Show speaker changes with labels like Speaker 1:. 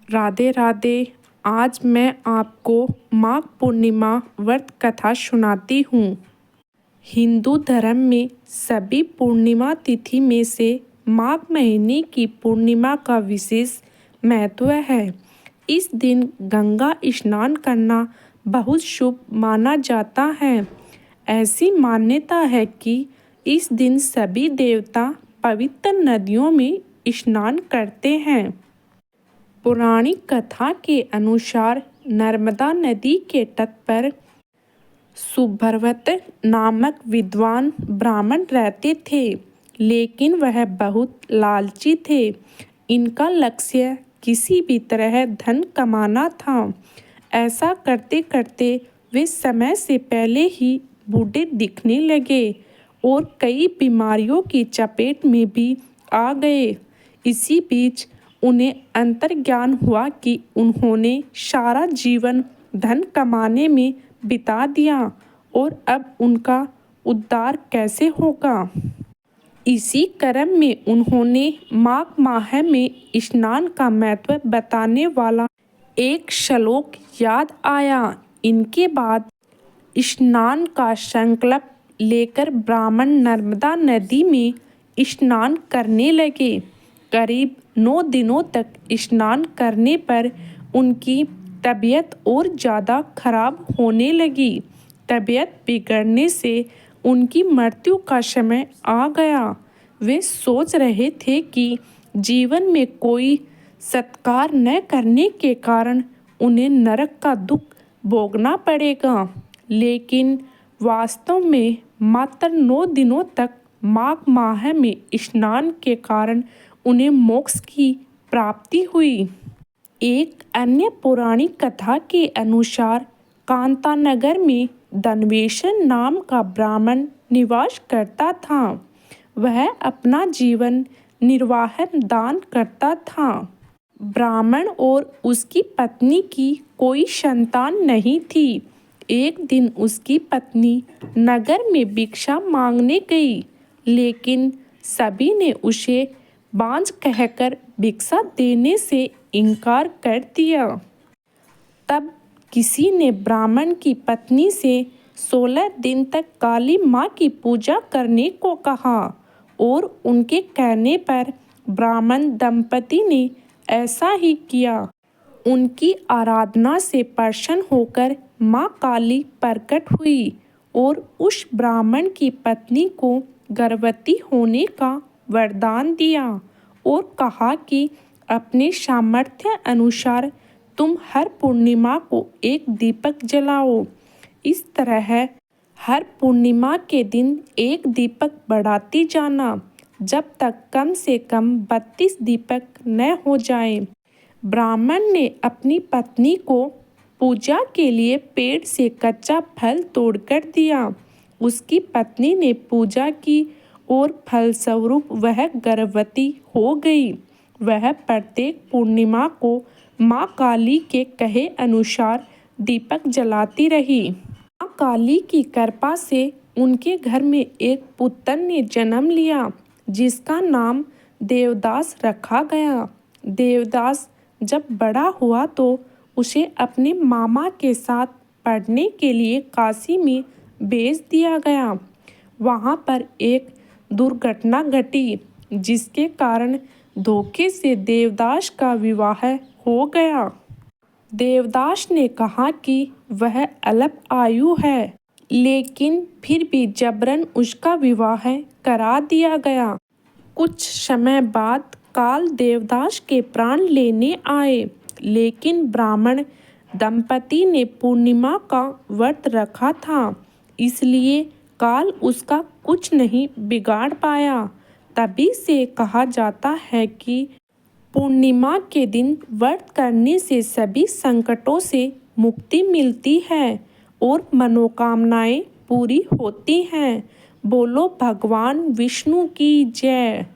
Speaker 1: राधे राधे। आज मैं आपको माघ पूर्णिमा व्रत कथा सुनाती हूँ। हिंदू धर्म में सभी पूर्णिमा तिथि में से माघ महीने की पूर्णिमा का विशेष महत्व है। इस दिन गंगा स्नान करना बहुत शुभ माना जाता है। ऐसी मान्यता है कि इस दिन सभी देवता पवित्र नदियों में स्नान करते हैं। पौराणिक कथा के अनुसार नर्मदा नदी के तट पर सुभ्रवत नामक विद्वान ब्राह्मण रहते थे, लेकिन वह बहुत लालची थे। इनका लक्ष्य किसी भी तरह धन कमाना था। ऐसा करते करते वे समय से पहले ही बूढ़े दिखने लगे और कई बीमारियों की चपेट में भी आ गए। इसी बीच उन्हें अंतर्ज्ञान हुआ कि उन्होंने सारा जीवन धन कमाने में बिता दिया और अब उनका उद्धार कैसे होगा। इसी क्रम में उन्होंने माघ माह में स्नान का महत्व बताने वाला एक श्लोक याद आया। इनके बाद स्नान का संकल्प लेकर ब्राह्मण नर्मदा नदी में स्नान करने लगे। करीब 9 दिनों तक स्नान करने पर उनकी तबीयत और ज़्यादा खराब होने लगी। तबीयत बिगड़ने से उनकी मृत्यु का समय आ गया। वे सोच रहे थे कि जीवन में कोई सत्कार न करने के कारण उन्हें नरक का दुख भोगना पड़ेगा, लेकिन वास्तव में मात्र 9 दिनों तक माघ माह में स्नान के कारण उन्हें मोक्ष की प्राप्ति हुई। एक अन्य पौराणिक कथा के अनुसार कांतानगर में धनवेशन नाम का ब्राह्मण निवास करता था। वह अपना जीवन निर्वाह दान करता था। ब्राह्मण और उसकी पत्नी की कोई संतान नहीं थी। एक दिन उसकी पत्नी नगर में भिक्षा मांगने गई, लेकिन सभी ने उसे बांझ कहकर भिक्षा देने से इनकार कर दिया। तब किसी ने ब्राह्मण की पत्नी से 16 दिन तक काली माँ की पूजा करने को कहा और उनके कहने पर ब्राह्मण दंपति ने ऐसा ही किया। उनकी आराधना से प्रसन्न होकर माँ काली प्रकट हुई और उस ब्राह्मण की पत्नी को गर्भवती होने का वरदान दिया और कहा कि अपने सामर्थ्य अनुसार तुम हर पूर्णिमा को एक दीपक जलाओ। इस तरह हर पूर्णिमा के दिन एक दीपक बढ़ाती जाना, जब तक कम से कम 32 दीपक न हो जाए। ब्राह्मण ने अपनी पत्नी को पूजा के लिए पेड़ से कच्चा फल तोड़कर दिया। उसकी पत्नी ने पूजा की और फलस्वरूप वह गर्भवती हो गई। वह प्रत्येक पूर्णिमा को माँ काली के कहे अनुसार दीपक जलाती रही। माँ काली की कृपा से उनके घर में एक पुत्र ने जन्म लिया, जिसका नाम देवदास रखा गया। देवदास जब बड़ा हुआ तो उसे अपने मामा के साथ पढ़ने के लिए काशी में भेज दिया गया। वहाँ पर एक दुर्घटना घटी, जिसके कारण धोखे से देवदास का विवाह हो गया। देवदास ने कहा कि वह अल्प आयु है, लेकिन फिर भी जबरन उसका विवाह करा दिया गया। कुछ समय बाद काल देवदास के प्राण लेने आए, लेकिन ब्राह्मण दंपति ने पूर्णिमा का व्रत रखा था, इसलिए काल उसका कुछ नहीं बिगाड़ पाया। तभी से कहा जाता है कि पूर्णिमा के दिन व्रत करने से सभी संकटों से मुक्ति मिलती है और मनोकामनाएं पूरी होती हैं। बोलो भगवान विष्णु की जय।